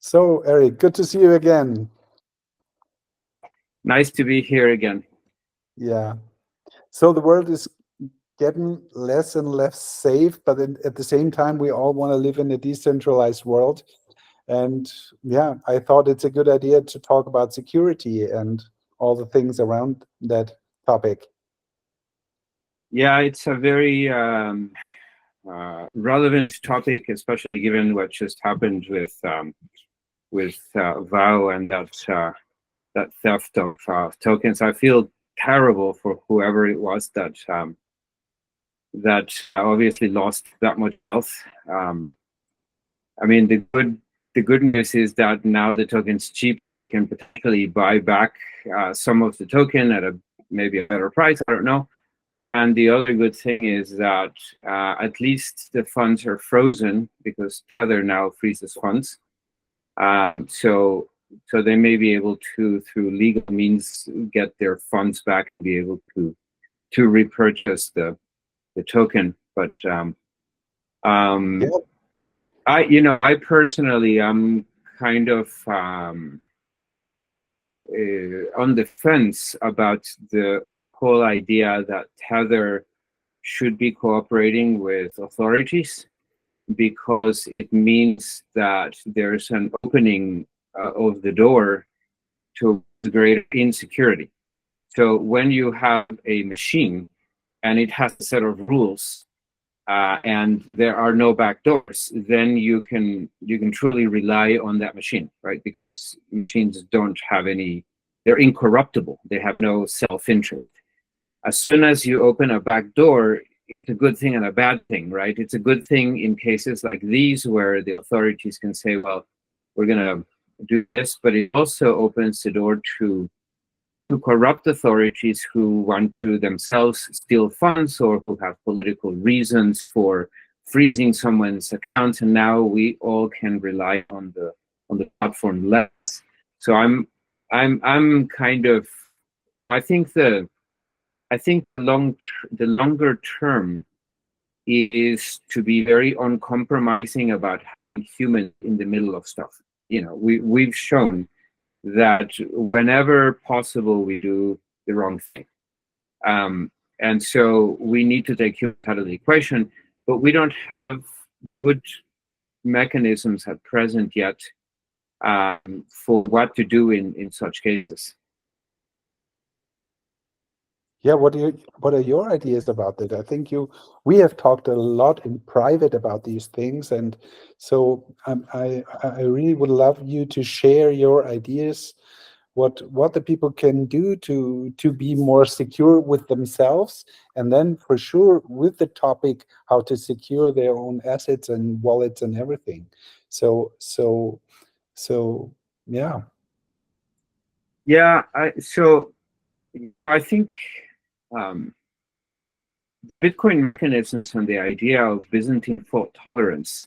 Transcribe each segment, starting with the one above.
So, Eric, good to see you again. Nice to be here again. Yeah. So the world is getting less and less safe, but at the same time, we all want to live in a decentralized world. And yeah, I thought it's a good idea to talk about security and all the things around that topic. Yeah, it's a very relevant topic, especially given what just happened with VAO and that theft of tokens. I feel terrible for whoever it was that obviously lost that much wealth. I mean, the good news is that now the token's cheap, can potentially buy back some of the token at maybe a better price. I don't know. And the other good thing is that at least the funds are frozen, because Tether now freezes funds. So they may be able to, through legal means, get their funds back and be able to repurchase the token. But I personally, I'm kind of on the fence about the whole idea that Tether should be cooperating with authorities, because it means that there's an opening of the door to greater insecurity. So when you have a machine and it has a set of rules and there are no backdoors, then you can truly rely on that machine, right? Because machines don't have any, they're incorruptible. They have no self-interest. As soon as you open a back door, it's a good thing and a bad thing, right? It's a good thing in cases like these where the authorities can say, well, we're going to do this, but it also opens the door to corrupt authorities who want to themselves steal funds or who have political reasons for freezing someone's account. And now we all can rely on the platform less. So I'm kind of, I think the longer term is to be very uncompromising about having humans in the middle of stuff. You know, we've shown that whenever possible, we do the wrong thing. And so we need to take humans out of the equation, but we don't have good mechanisms at present yet for what to do in such cases. Yeah, what are your ideas about that? I think we have talked a lot in private about these things, and so I really would love you to share your ideas, what the people can do to be more secure with themselves, and then for sure with the topic how to secure their own assets and wallets and everything. So yeah. Yeah, I think Bitcoin mechanisms and the idea of Byzantine fault tolerance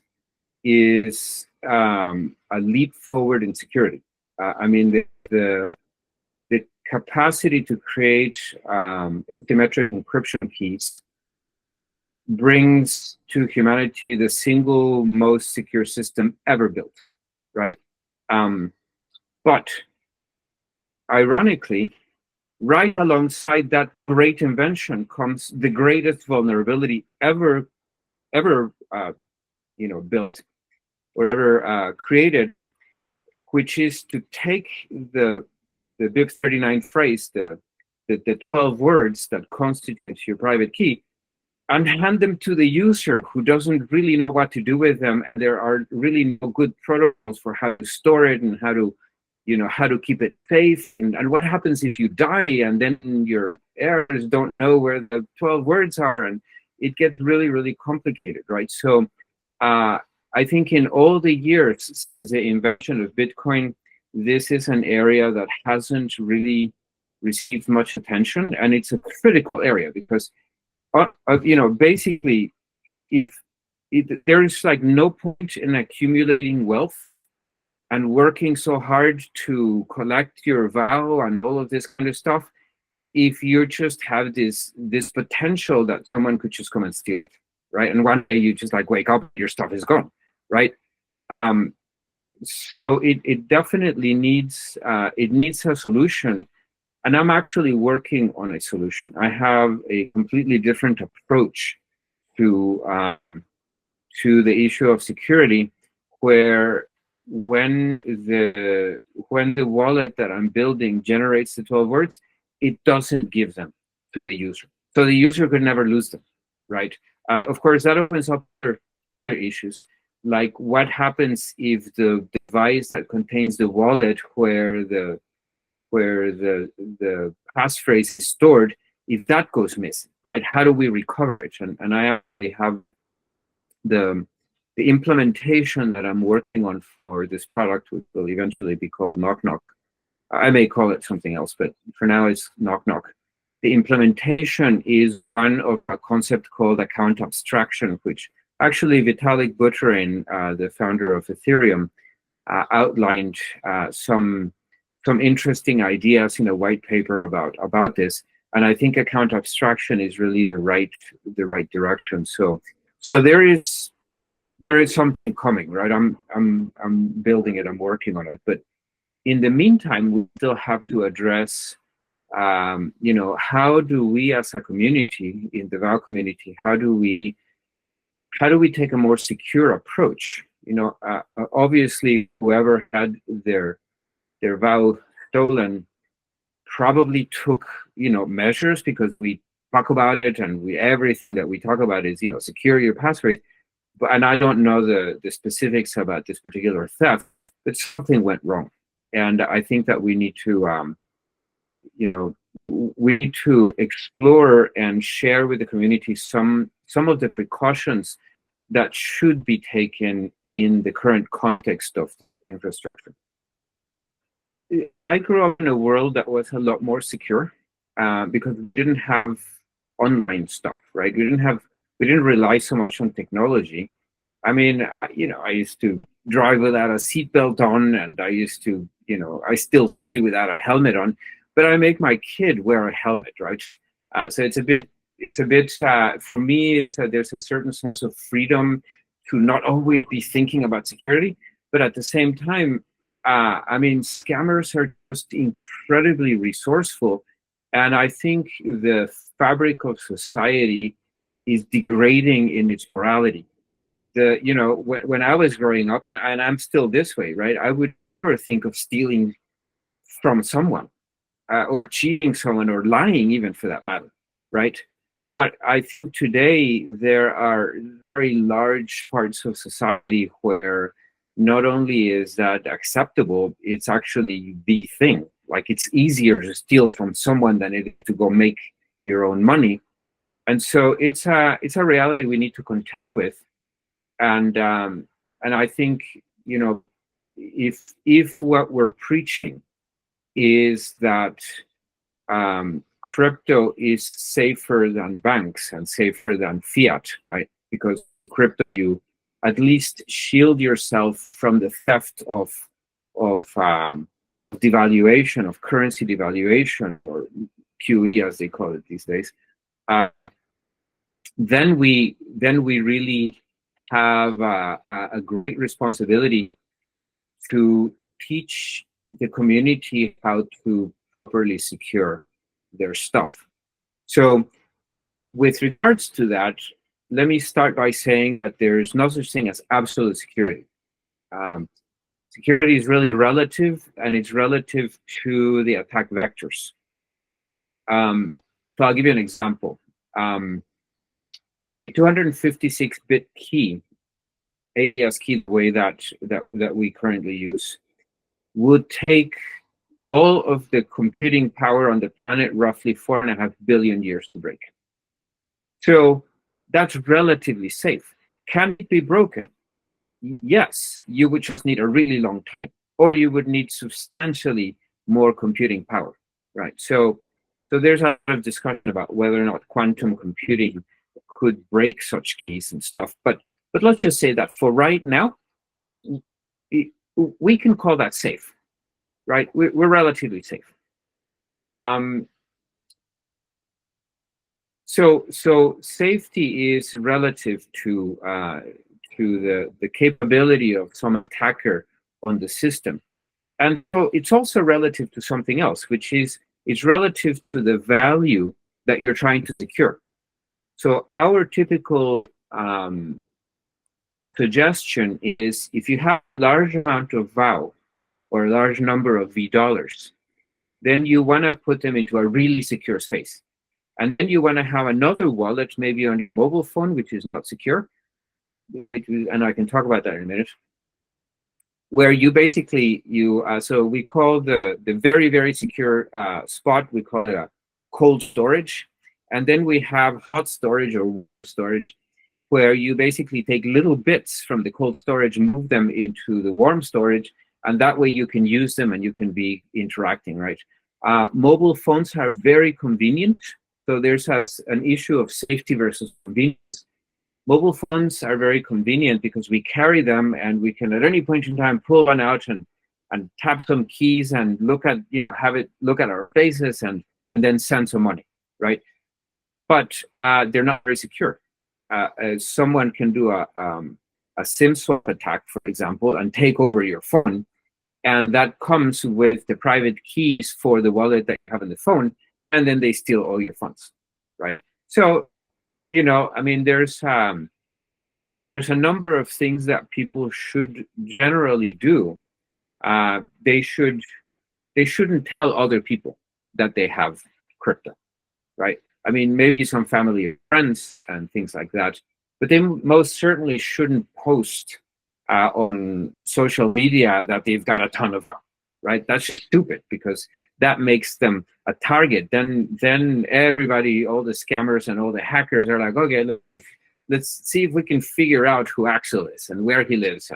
is a leap forward in security. I mean, the capacity to create asymmetric encryption keys brings to humanity the single most secure system ever built, right? But ironically, right alongside that great invention comes the greatest vulnerability ever built or ever created, which is to take the BIP 39 phrase, the 12 words that constitute your private key, and hand them to the user who doesn't really know what to do with them. There are really no good protocols for how to store it and how to keep it safe, and what happens if you die and then your heirs don't know where the 12 words are, and it gets really, really complicated, right? So I think in all the years since the invention of Bitcoin, this is an area that hasn't really received much attention, and it's a critical area because, basically, there is like no point in accumulating wealth and working so hard to collect your vow and all of this kind of stuff if you just have this potential that someone could just come and steal it, right? And one day you just like wake up, your stuff is gone, right? so it definitely needs a solution, and I'm actually working on a solution. I have a completely different approach to the issue of security, where when the wallet that I'm building generates the 12 words, it doesn't give them to the user, so the user could never lose them, right? Of course, that opens up other issues, like what happens if the device that contains the wallet where the passphrase is stored, if that goes missing, and how do we recover it? And I actually have the implementation that I'm working on for this product, which will eventually be called Knock Knock. I may call it something else, but for now it's Knock Knock. The implementation is one of a concept called account abstraction, which actually Vitalik Buterin, the founder of Ethereum, outlined some interesting ideas in a white paper about this. And I think account abstraction is really the right direction. So there is something coming, right? I'm building it, I'm working on it. But in the meantime, we still have to address, how do we as a community, in the VAL community, how do we take a more secure approach? Obviously, whoever had their VAL stolen probably took, measures, because we talk about it, and everything that we talk about is, secure your password. And I don't know the specifics about this particular theft, but something went wrong. And I think that we need to, explore and share with the community some of the precautions that should be taken in the current context of infrastructure. I grew up in a world that was a lot more secure, because we didn't have online stuff, right? We didn't rely so much on technology. I mean, I used to drive without a seatbelt on, and I used to, I still do without a helmet on, but I make my kid wear a helmet, right? So it's a bit for me, there's a certain sense of freedom to not always be thinking about security, but at the same time, scammers are just incredibly resourceful, and I think the fabric of society is degrading in its morality. When I was growing up, and I'm still this way, right? I would never think of stealing from someone, or cheating someone, or lying, even, for that matter, right? But I think today there are very large parts of society where not only is that acceptable, it's actually the thing. Like, it's easier to steal from someone than it is to go make your own money. And so it's a reality we need to contend with. And I think, if what we're preaching is that crypto is safer than banks and safer than fiat, right? Because crypto, you at least shield yourself from the theft of devaluation, of currency devaluation, or QE as they call it these days. Then we really have a great responsibility to teach the community how to properly secure their stuff. So with regards to that, let me start by saying that there's no such thing as absolute security. Security is really relative, and it's relative to the attack vectors. So I'll give you an example. 256-bit key, alias key, the way that we currently use, would take all of the computing power on the planet roughly 4.5 billion years to break. So that's relatively safe. Can it be broken? Yes, you would just need a really long time, or you would need substantially more computing power, right? So there's a lot of discussion about whether or not quantum computing could break such keys and stuff. But let's just say that for right now, we can call that safe, right? We're relatively safe. So safety is relative to the capability of some attacker on the system. And so it's also relative to something else, which is it's relative to the value that you're trying to secure. So our typical suggestion is if you have a large amount of VOW or a large number of V dollars, then you want to put them into a really secure space. And then you want to have another wallet, maybe on your mobile phone, which is not secure. And I can talk about that in a minute. Where you basically, so we call the very, very secure spot, we call it a cold storage. And then we have hot storage or warm storage, where you basically take little bits from the cold storage, move them into the warm storage, and that way you can use them and you can be interacting, right? Mobile phones are very convenient. So there's an issue of safety versus convenience. Mobile phones are very convenient because we carry them and we can at any point in time pull one out and tap some keys and look at, have it look at our faces and then send some money, right? But they're not very secure. Someone can do a SIM swap attack, for example, and take over your phone. And that comes with the private keys for the wallet that you have in the phone, and then they steal all your funds, right? So, I mean, there's a number of things that people should generally do. They shouldn't tell other people that they have crypto, right? I mean, maybe some family or friends and things like that, but they most certainly shouldn't post on social media that they've got a ton of, right? That's stupid because that makes them a target. Then everybody, all the scammers and all the hackers are like, okay, look, let's see if we can figure out who Axel is and where he lives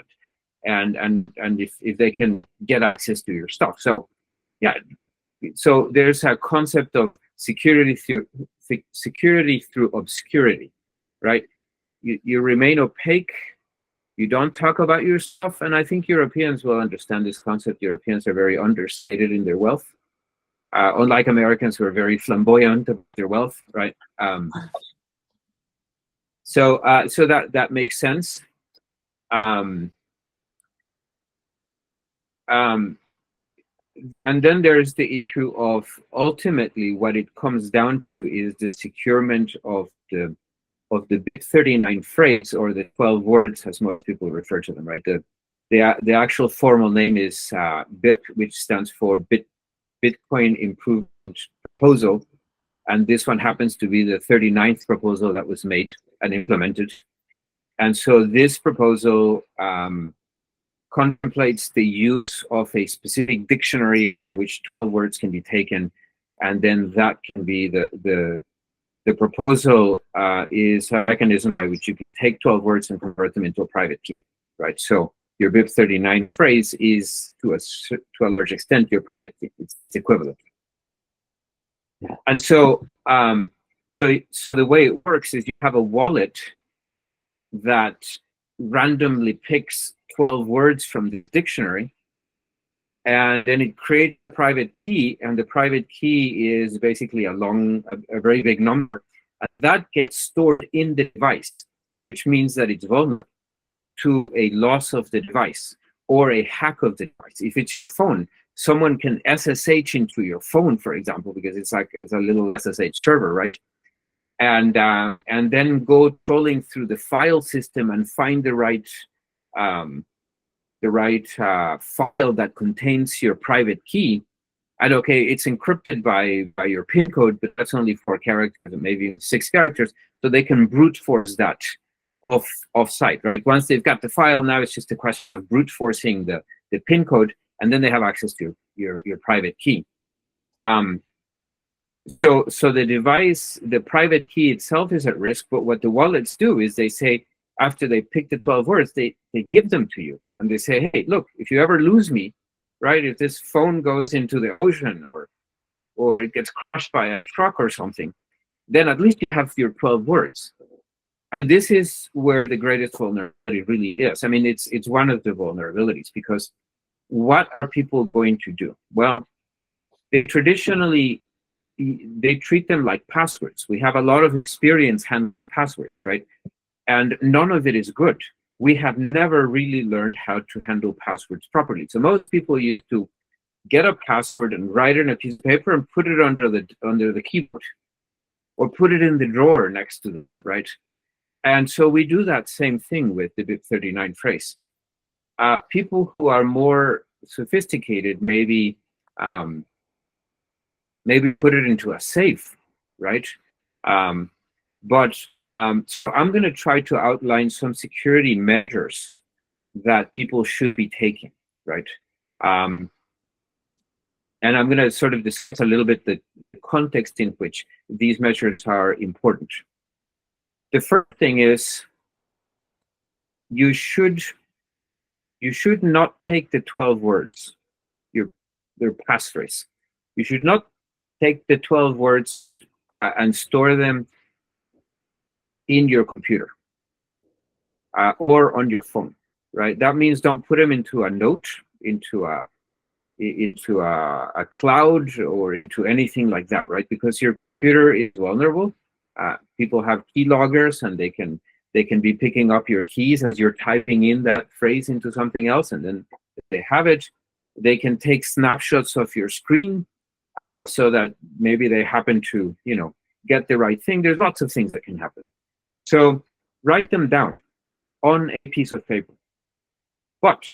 and if they can get access to your stuff. So yeah, so there's a concept of security through obscurity, right? You remain opaque. You don't talk about your stuff, and I think Europeans will understand this concept. Europeans are very understated in their wealth, unlike Americans who are very flamboyant about their wealth, right? So that makes sense. And then there's the issue of ultimately what it comes down to is the securement of the BIP39 phrase, or the 12 words, as most people refer to them, right? The actual formal name is BIP, which stands for Bitcoin Improvement Proposal, and this one happens to be the 39th proposal that was made and implemented. And so this proposal contemplates the use of a specific dictionary, which 12 words can be taken, and then that can be the proposal is a mechanism by which you can take 12 words and convert them into a private key, right? So your BIP39 phrase is, to a large extent, your private key. It's equivalent. And so, so the way it works is you have a wallet that randomly picks 12 words from the dictionary, and then it creates a private key, and the private key is basically a very big number, and that gets stored in the device, which means that it's vulnerable to a loss of the device or a hack of the device. If it's your phone, someone can SSH into your phone, for example, because it's a little SSH server, right? And then go trolling through the file system and find the right file that contains your private key. And okay, it's encrypted by your PIN code, but that's only 4 characters, maybe 6 characters. So they can brute force that off-site, right? Once they've got the file, now it's just a question of brute forcing the PIN code, and then they have access to your private key. So the device, the private key itself is at risk, but what the wallets do is they say, after they pick the 12 words, they give them to you. And they say, hey, look, if you ever lose me, right, if this phone goes into the ocean or it gets crushed by a truck or something, then at least you have your 12 words. And this is where the greatest vulnerability really is. I mean, it's one of the vulnerabilities, because what are people going to do? Well, they traditionally, they treat them like passwords. We have a lot of experience handling passwords, right? And none of it is good. we have never really learned how to handle passwords properly. So most people used to get a password and write it on a piece of paper and put it under the keyboard, or put it in the drawer next to them, right? And so we do that same thing with the BIP39 phrase. People who are more sophisticated maybe put it into a safe, right? So I'm going to try to outline some security measures that people should be taking, right? And I'm going to sort of discuss a little bit the context in which these measures are important. The first thing is you should not take the 12 words, your passphrase. You should not take the 12 words and store them in your computer or on your phone, right? That means don't put them into a note, into a cloud, or into anything like that, right? Because your computer is vulnerable. People have keyloggers, and they can be picking up your keys as you're typing in that phrase into something else, and then if they have it, they can take snapshots of your screen so that maybe they happen to, get the right thing. There's lots of things that can happen. So write them down on a piece of paper. But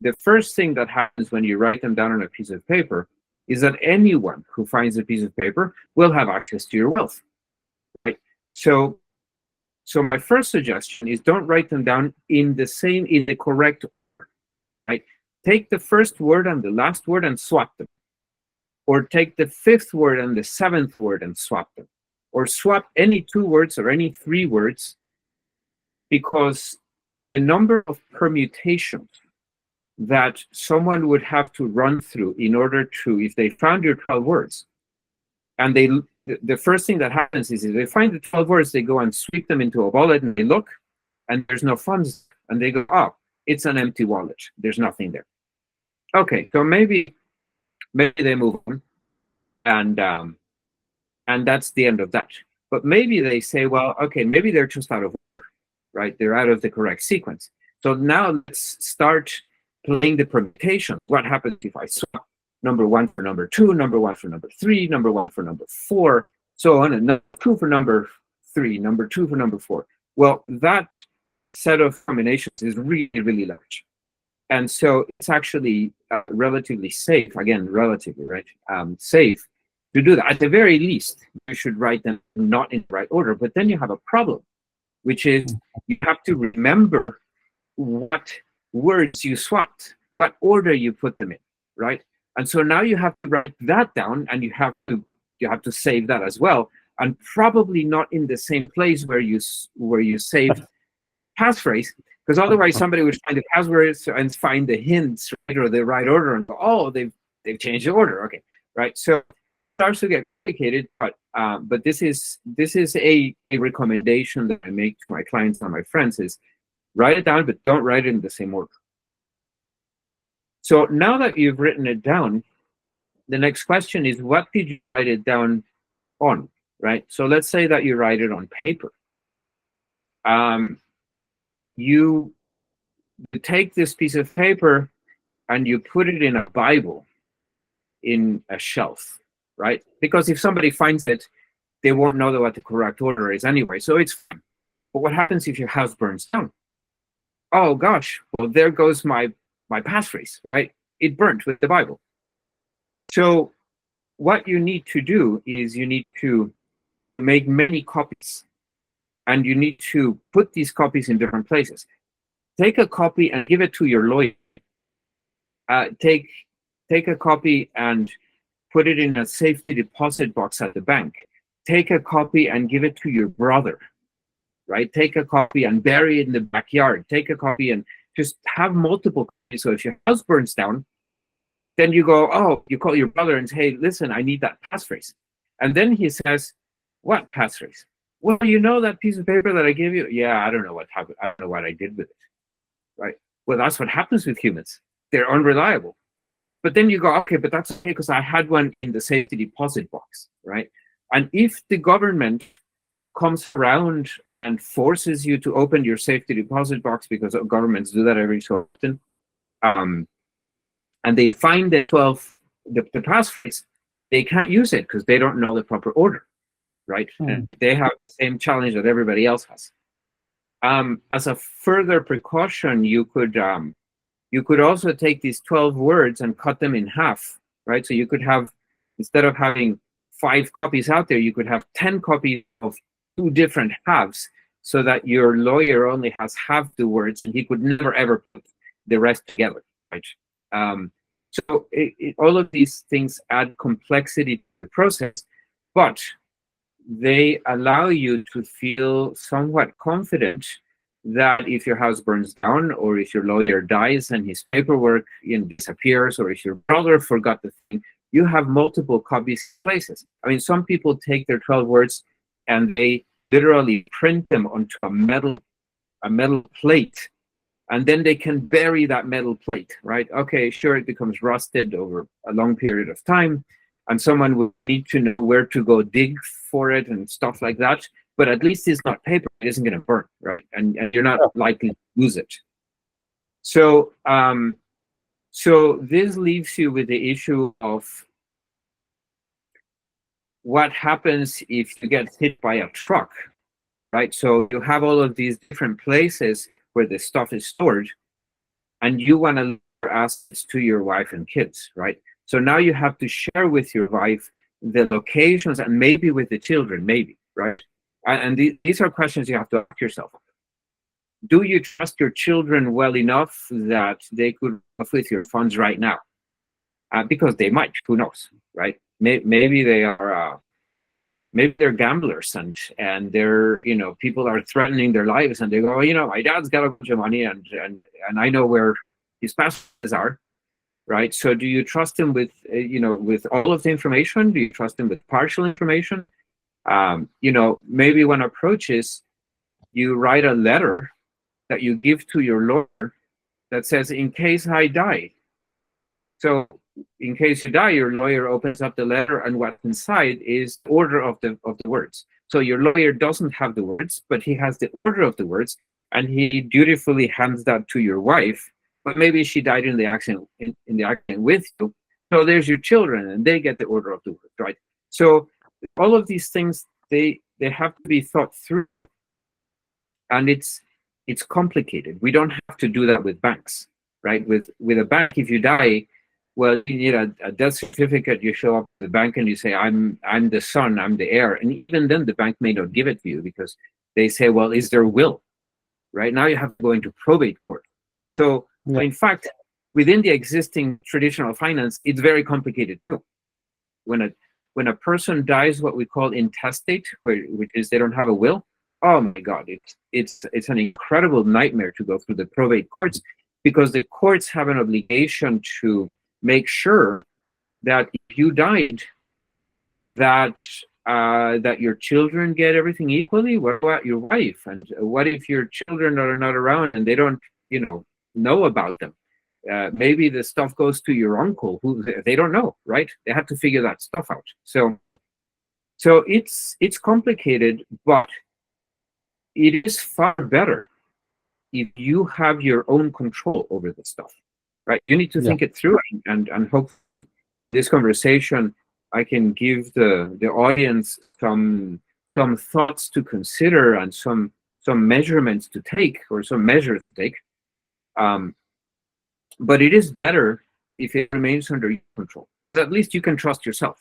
the first thing that happens when you write them down on a piece of paper is that anyone who finds a piece of paper will have access to your wealth, right? So my first suggestion is don't write them down in the correct order, right? Take the first word and the last word and swap them. Or take the 5th word and the 7th word and swap them. Or swap any 2 words or any 3 words, because the number of permutations that someone would have to run through in order to, if they found your 12 words, and the first thing that happens is if they find the 12 words, they go and sweep them into a wallet, and they look, and there's no funds, and they go, oh, it's an empty wallet. There's nothing there. Okay, so maybe they move on, and that's the end of that. But maybe they say, well, okay, maybe they're just out of order, right? They're out of the correct sequence. So now let's start playing the permutation. What happens if I swap number 1 for number 2, number 1 for number 3, number 1 for number 4, so on, and number 2 for number 3, number 2 for number 4? Well, that set of combinations is really, really large. And so it's actually relatively safe, again, relatively, right? Safe to do that. At the very least, you should write them not in the right order, but then you have a problem, which is you have to remember what words you swapped, what order you put them in, right? And so now you have to write that down, and you have to save that as well, and probably not in the same place where you saved passphrase, because otherwise somebody would find the passwords and find the hints, right, or the right order, and go, oh, they've changed the order, okay, right? So it starts to get complicated, but this is a recommendation that I make to my clients and my friends is write it down, but don't write it in the same order. So now that you've written it down, the next question is, what did you write it down on, right? So let's say that you write it on paper. You take this piece of paper and you put it in a Bible in a shelf, right? Because if somebody finds it, they won't know what the correct order is anyway, so it's fine. But what happens if your house burns down? Oh gosh, well, there goes my passphrase, right? It burnt with the Bible. So what you need to do is you need to make many copies, and you need to put these copies in different places. Take a copy and give it to your lawyer. Take a copy and put it in a safety deposit box at the bank. Take a copy and give it to your brother, right? Take a copy and bury it in the backyard. Take a copy and just have multiple copies. So if your house burns down, then you go, oh, you call your brother and say, hey, listen, I need that passphrase. And then he says, what passphrase? Well, you know that piece of paper that I gave you? Yeah, I don't know what happened. I don't know what I did with it, right? Well, that's what happens with humans. They're unreliable. But then you go, okay, but that's okay because I had one in the safety deposit box, right? And if the government comes around and forces you to open your safety deposit box, because governments do that every so often. And they find the the passphrase, they can't use it because they don't know the proper order, right? And they have the same challenge that everybody else has. As a further precaution, you could also take these 12 words and cut them in half, right? So you could have, instead of having 5 copies out there, you could have 10 copies of 2 different halves, so that your lawyer only has half the words and he could never ever put the rest together, right? So all of these things add complexity to the process, but they allow you to feel somewhat confident that if your house burns down, or if your lawyer dies and his paperwork disappears, or if your brother forgot the thing, you have multiple copies places. I mean, some people take their 12 words and they literally print them onto a metal plate, and then they can bury that metal plate, right? Okay, sure, it becomes rusted over a long period of time, and someone will need to know where to go dig for it and stuff like that. But at least it's not paper; it isn't going to burn, right? And you're not likely to lose it. So, so this leaves you with the issue of what happens if you get hit by a truck, right? So you have all of these different places where the stuff is stored, and you want to ask this to your wife and kids, right? So now you have to share with your wife the locations, and maybe with the children, maybe, right? And these are questions you have to ask yourself. Do you trust your children well enough that they could off with your funds right now? Because they might, who knows, right? Maybe they are, maybe they're gamblers, and they're, people are threatening their lives, and they go, my dad's got a bunch of money, and I know where his passwords are, right? So do you trust him with, with all of the information? Do you trust him with partial information? Maybe one approach is you write a letter that you give to your lawyer that says, in case I die. So in case you die, your lawyer opens up the letter, and what's inside is the order of the words. So your lawyer doesn't have the words, but he has the order of the words, and he dutifully hands that to your wife. But maybe she died in the accident, in the accident with you. So there's your children, and they get the order of the words, right? So all of these things, they have to be thought through, and it's complicated. We don't have to do that with banks, right? With a bank, if you die, well, you need a death certificate. You show up at the bank and you say, I'm the son, I'm the heir. And even then, the bank may not give it to you, because they say, well, is there will? Right now, you have to go into probate court. So, in fact, within the existing traditional finance, it's very complicated too. When a person dies, what we call intestate, which is they don't have a will, oh my God, it's an incredible nightmare to go through the probate courts, because the courts have an obligation to make sure that if you died, that your children get everything equally. What about your wife? And what if your children are not around and they don't, know about them? Maybe the stuff goes to your uncle, who they don't know, right? They have to figure that stuff out. So it's complicated, but it is far better if you have your own control over the stuff, right? You need to think it through, and hope this conversation, I can give the audience some thoughts to consider, and some measurements to take, or some measures to take. But it is better if it remains under your control. At least you can trust yourself.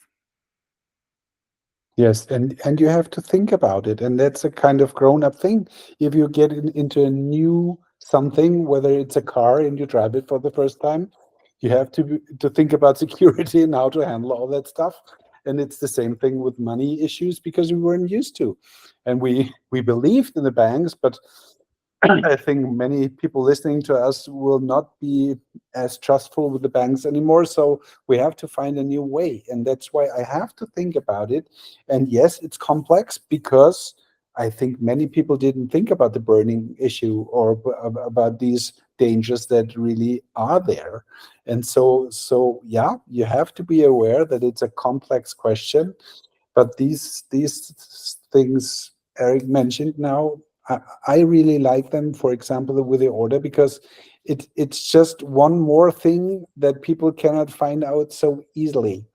Yes, and you have to think about it, and that's a kind of grown-up thing. If you get into a new something, whether it's a car and you drive it for the first time, you have to think about security and how to handle all that stuff. And it's the same thing with money issues, because we weren't used to, and we believed in the banks, but I think many people listening to us will not be as trustful with the banks anymore. So we have to find a new way. And that's why I have to think about it. And yes, it's complex, because I think many people didn't think about the burning issue, or about these dangers that really are there. And so yeah, you have to be aware that it's a complex question. But these things Erick mentioned now, I really like them, for example, with the order, because it's just one more thing that people cannot find out so easily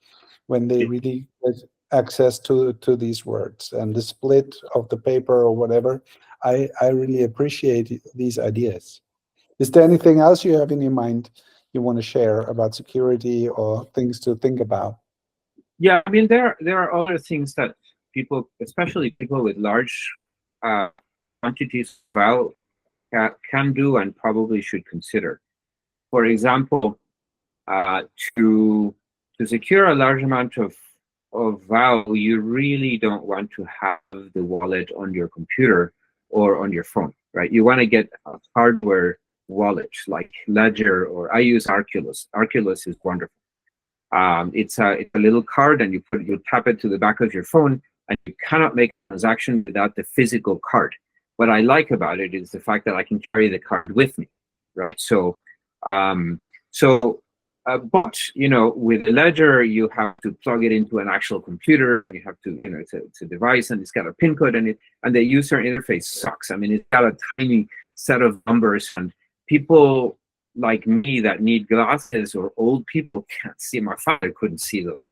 when they really get access to these words, and the split of the paper or whatever. I really appreciate these ideas. Is there anything else you have in your mind you want to share about security or things to think about? Yeah, I mean, there are other things that people, especially people with large quantities of file, can do and probably should consider. For example, to secure a large amount of value, you really don't want to have the wallet on your computer or on your phone, right? You want to get a hardware wallet like Ledger, or I use Arculus. Arculus is wonderful. It's a little card, and you tap it to the back of your phone, and you cannot make a transaction without the physical card. What I like about it is the fact that I can carry the card with me, right? So, but you know, with the Ledger, you have to plug it into an actual computer. You have to, you know, it's a device, and it's got a PIN code, and the user interface sucks. I mean, it's got a tiny set of numbers, and people like me that need glasses, or old people, can't see. My father couldn't see those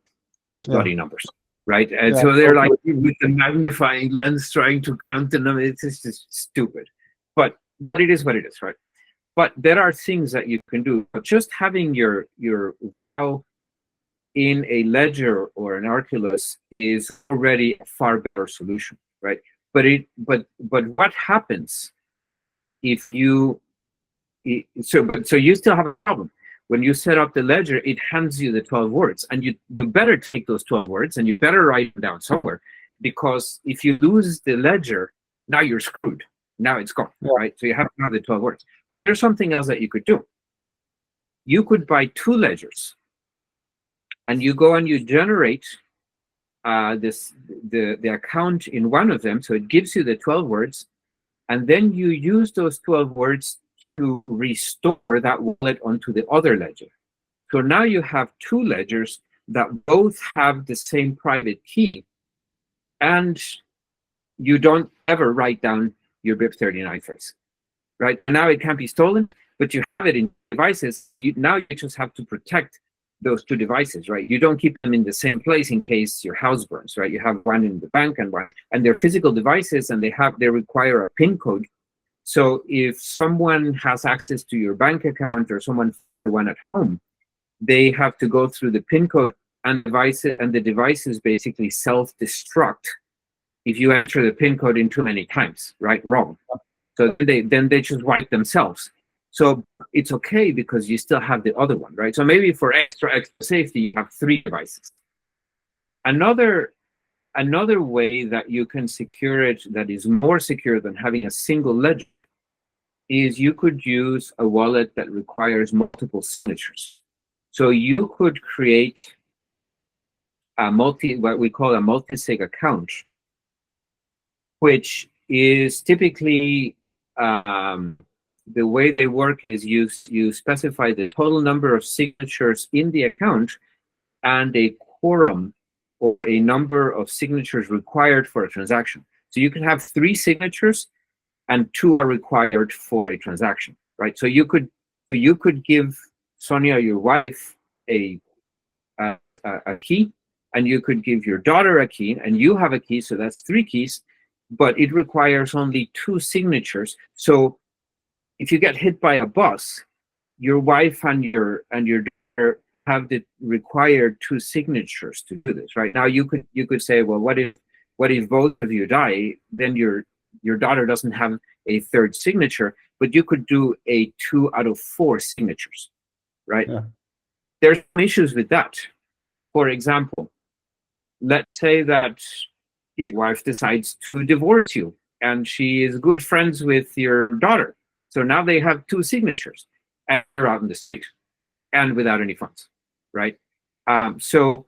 bloody numbers, right? And so they're like with the magnifying lens trying to count the numbers. It's just stupid, but it is what it is, right? But there are things that you can do. But just having your file in a Ledger or an Arculus is already a far better solution, right? But what happens if you so you still have a problem. When you set up the Ledger, it hands you the 12 words, and you better take those 12 words and you better write them down somewhere, because if you lose the Ledger, now you're screwed. Now it's gone, right? So you have to have the 12 words. There's something else that you could do. You could buy 2 ledgers, and you go and you generate the account in one of them, so it gives you the 12 words, and then you use those 12 words to restore that wallet onto the other ledger. So now you have 2 ledgers that both have the same private key, and you don't ever write down your BIP39 phrase, right? Now it can't be stolen, but you have it in devices. Now you just have to protect those 2 devices, right? You don't keep them in the same place in case your house burns, right? You have one in the bank and one, and they're physical devices, and they require a PIN code. So if someone has access to your bank account, or someone one at home, they have to go through the PIN code, and the devices basically self-destruct if you enter the PIN code in too many times, right? Wrong. So then they just wipe themselves. So it's okay, because you still have the other one, right? So maybe for extra safety, you have 3 devices. Another way that you can secure it that is more secure than having a single ledger is you could use a wallet that requires multiple signatures. So you could create what we call a multi-sig account, which is typically the way they work is you specify the total number of signatures in the account and a quorum, or a number of signatures required for a transaction. So you can have 3 signatures, and 2 are required for a transaction, right? So you could give Sonia, your wife, a key, and you could give your daughter a key, and you have a key, so that's 3 keys, but it requires only 2 signatures. So if you get hit by a bus, your wife and your daughter have the required 2 signatures to do this, right? Now you could say, well, what if both of you die? Then your daughter doesn't have a 3rd signature, but you could do a 2 out of 4 signatures, right? Yeah. There's some issues with that. For example, let's say that your wife decides to divorce you, and she is good friends with your daughter. So now they have 2 signatures, and they're out in the street and without any funds, right? So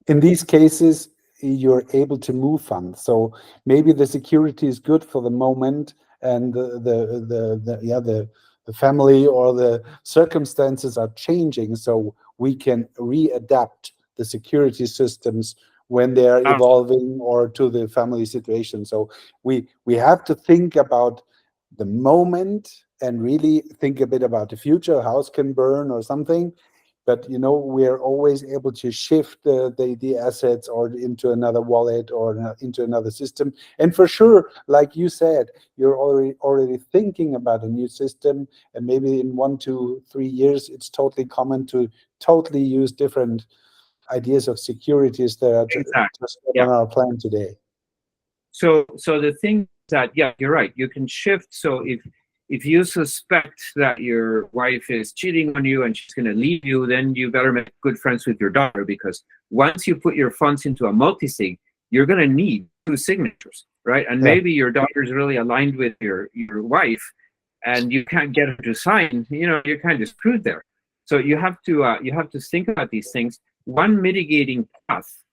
in these cases, you're able to move funds. So maybe the security is good for the moment, and the family or the circumstances are changing. So we can readapt the security systems when they are evolving or to the family situation. So we have to think about the moment and really think a bit about the future. A house can burn or something, but we are always able to shift the assets or into another wallet or into another system. And for sure, like you said, you're already thinking about a new system, and maybe in 1 to 3 years, it's totally common to totally use different ideas of securities that are just on our plan today. So the thing that, yeah, you're right. You can shift. So if you suspect that your wife is cheating on you and she's going to leave you, then you better make good friends with your daughter, because once you put your funds into a multisig, you're going to need 2 signatures, right? And maybe your daughter is really aligned with your wife, and you can't get her to sign. You're kind of screwed there. So you have to think about these things. One mitigating path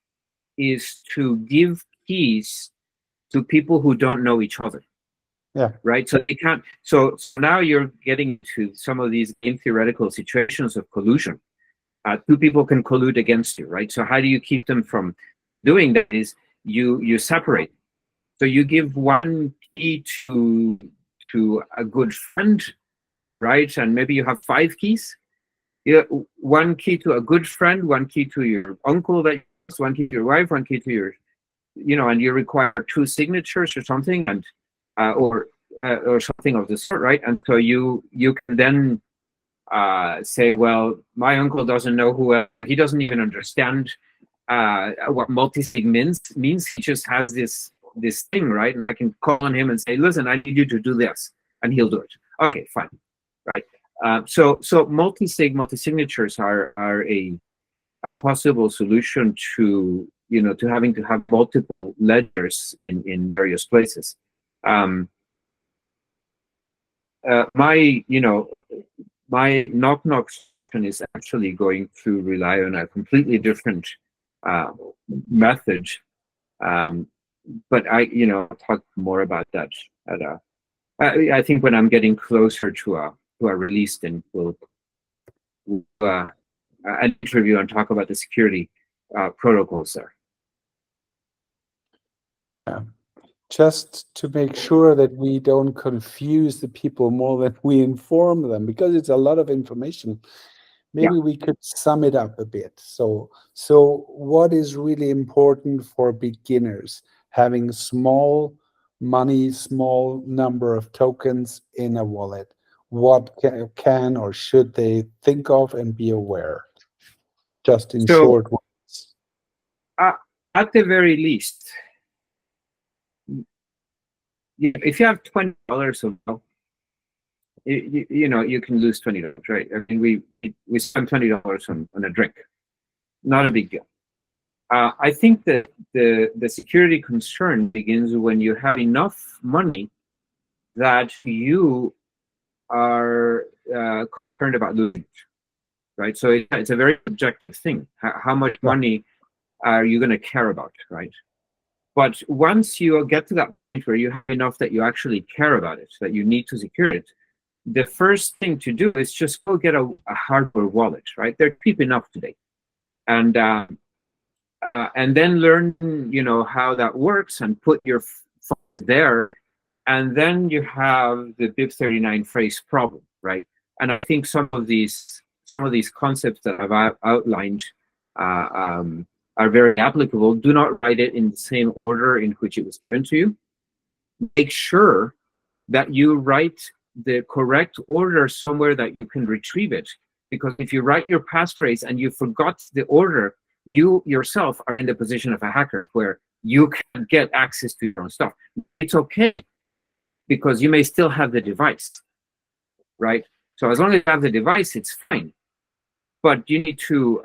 is to give keys to people who don't know each other. Yeah. Right. So they can't. So now you're getting to some of these game theoretical situations of collusion. 2 people can collude against you, right? So how do you keep them from doing that? Is you separate. So you give 1 key to a good friend, right? And maybe you have 5 keys. 1 key to a good friend, 1 key to your uncle, 1 key to your wife, 1 key to your, and you require 2 signatures or something, and or something of the sort, right? And so you can then say, well, my uncle doesn't know he doesn't even understand what multisig means. He just has this thing, right? And I can call on him and say, listen, I need you to do this, and he'll do it. Okay, fine, right? So multisignatures are a possible solution to to having to have multiple ledgers in various places. My knock is actually going to rely on a completely different method, but I'll talk more about that I think when I'm getting closer to a release, then we'll an interview and talk about the security protocols there. Yeah. Just to make sure that we don't confuse the people more than we inform them, because it's a lot of information. Maybe we could sum it up a bit. So what is really important for beginners? Having small money, small number of tokens in a wallet. What can or should they think of and be aware? Just in short words. At the very least, if you have $20 of wealth, you can lose $20, right? I mean, we spend $20 on a drink, not a big deal. I think that the security concern begins when you have enough money that you are concerned about losing it, right? So it's a very objective thing. How much money are you going to care about, right? But once you get to that point where you have enough that you actually care about it, that you need to secure it, the first thing to do is just go get a hardware wallet, right? They're cheap enough today, and then learn, how that works and put your funds there, and then you have the BIP 39 phrase problem, right? And I think some of these concepts that I've outlined are very applicable. Do not write it in the same order in which it was given to you. Make sure that you write the correct order somewhere that you can retrieve it. Because if you write your passphrase and you forgot the order, you yourself are in the position of a hacker where you can get access to your own stuff. It's okay, because you may still have the device, right? So as long as you have the device, it's fine. But you need to,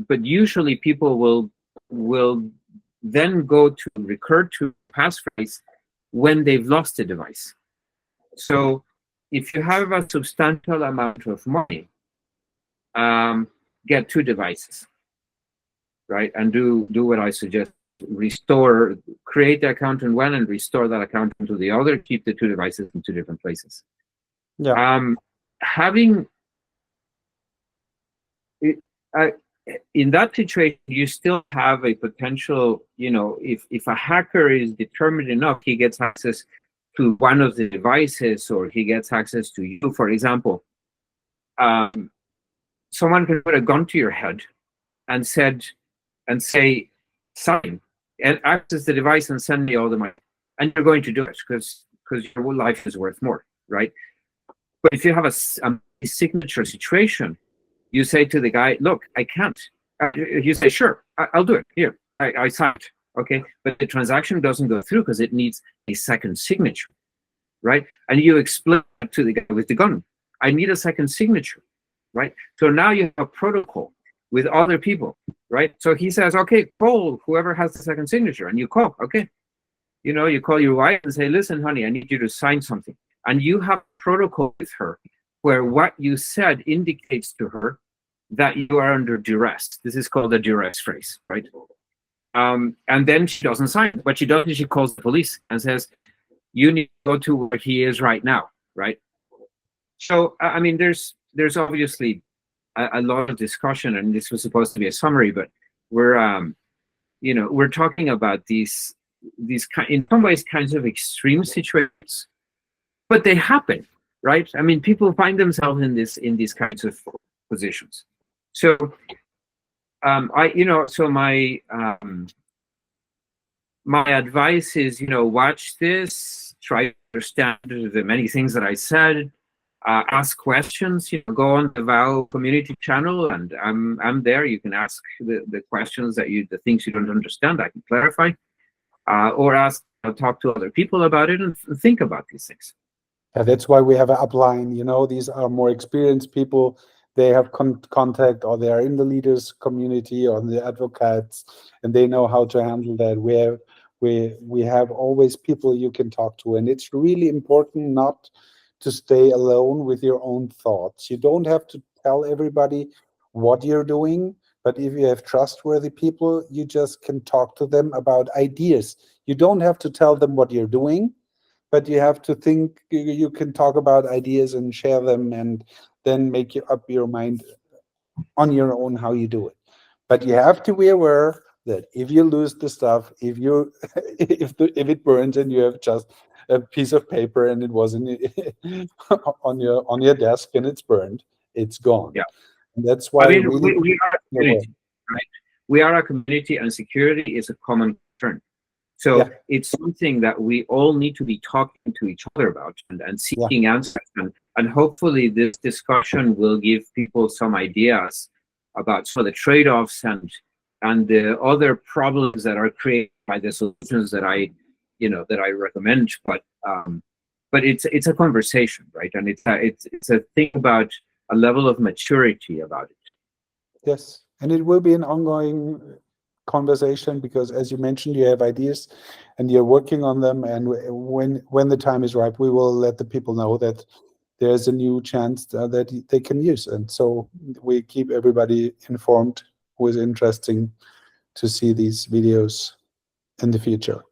but usually people will then go to recur to passphrase when they've lost the device. So if you have a substantial amount of money, get 2 devices, right? And do what I suggest. Create the account in one and restore that account into the other. Keep the 2 devices in 2 different places. Yeah. in that situation, you still have a potential, if a hacker is determined enough, he gets access to one of the devices, or he gets access to you, for example. Someone can put a gun to your head and say, sign and access the device and send me all the money. And you're going to do it because your life is worth more, right? But if you have a signature situation, you say to the guy, look, I can't. You say, sure, I'll do it. Here, I signed, okay? But the transaction doesn't go through because it needs a second signature, right? And you explain to the guy with the gun, I need a second signature, right? So now you have a protocol with other people, right? So he says, okay, call whoever has the second signature, and you call, okay? You call your wife and say, listen, honey, I need you to sign something. And you have protocol with her where what you said indicates to her that you are under duress. This is called a duress phrase, right? And then she doesn't sign. What she does is she calls the police and says, you need to go to where he is right now, right? So, I mean, there's obviously a lot of discussion, and this was supposed to be a summary, but we're talking about these in some ways kinds of extreme situations, but they happen, right? I mean, people find themselves in these kinds of positions. So my advice is, watch this, try to understand the many things that I said, ask questions, go on the VOW community channel, and I'm there. You can ask the questions the things you don't understand, I can clarify, or talk to other people about it and think about these things. Yeah, that's why we have an upline. These are more experienced people. They have contact, or they are in the leaders community or the advocates, and they know how to handle that. We have always people you can talk to, and it's really important not to stay alone with your own thoughts. You don't have to tell everybody what you're doing, but if you have trustworthy people, you just can talk to them about ideas. You don't have to tell them what you're doing, but you have to think. You can talk about ideas and share them, and then make up your mind on your own how you do it. But you have to be aware that if you lose the stuff, if it burns and you have just a piece of paper and it wasn't on your desk and it's burned, it's gone. Yeah, and that's why we are a community, right? We are a community, and security is a common concern. So yeah, it's something that we all need to be talking to each other about and seeking answers. And hopefully this discussion will give people some ideas about some of the trade-offs and the other problems that are created by the solutions that I recommend. But it's a conversation, right? And it's a thing about a level of maturity about it. Yes, and it will be an ongoing conversation, because as you mentioned, you have ideas and you're working on them, and when the time is right, we will let the people know that there's a new chance that they can use. And so we keep everybody informed who is interesting to see these videos in the future.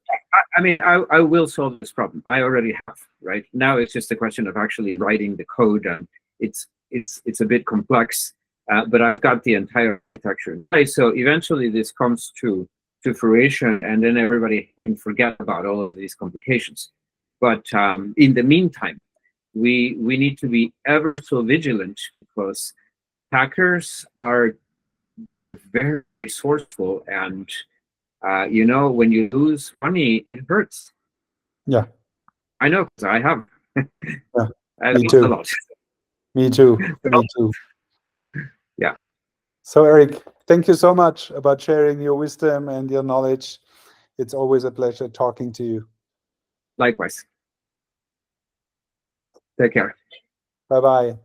I mean, I will solve this problem. I already have, right? Now it's just a question of actually writing the code, and it's a bit complex. But I've got the entire architecture in place. So eventually this comes to fruition, and then everybody can forget about all of these complications. But in the meantime, we need to be ever so vigilant, because hackers are very resourceful, and when you lose money, it hurts. Yeah, I know, because I have. Yeah, me too. A lot. Me too. Me too. Yeah. So Erick, thank you so much about sharing your wisdom and your knowledge. It's always a pleasure talking to you. Likewise. Take care. Bye-bye.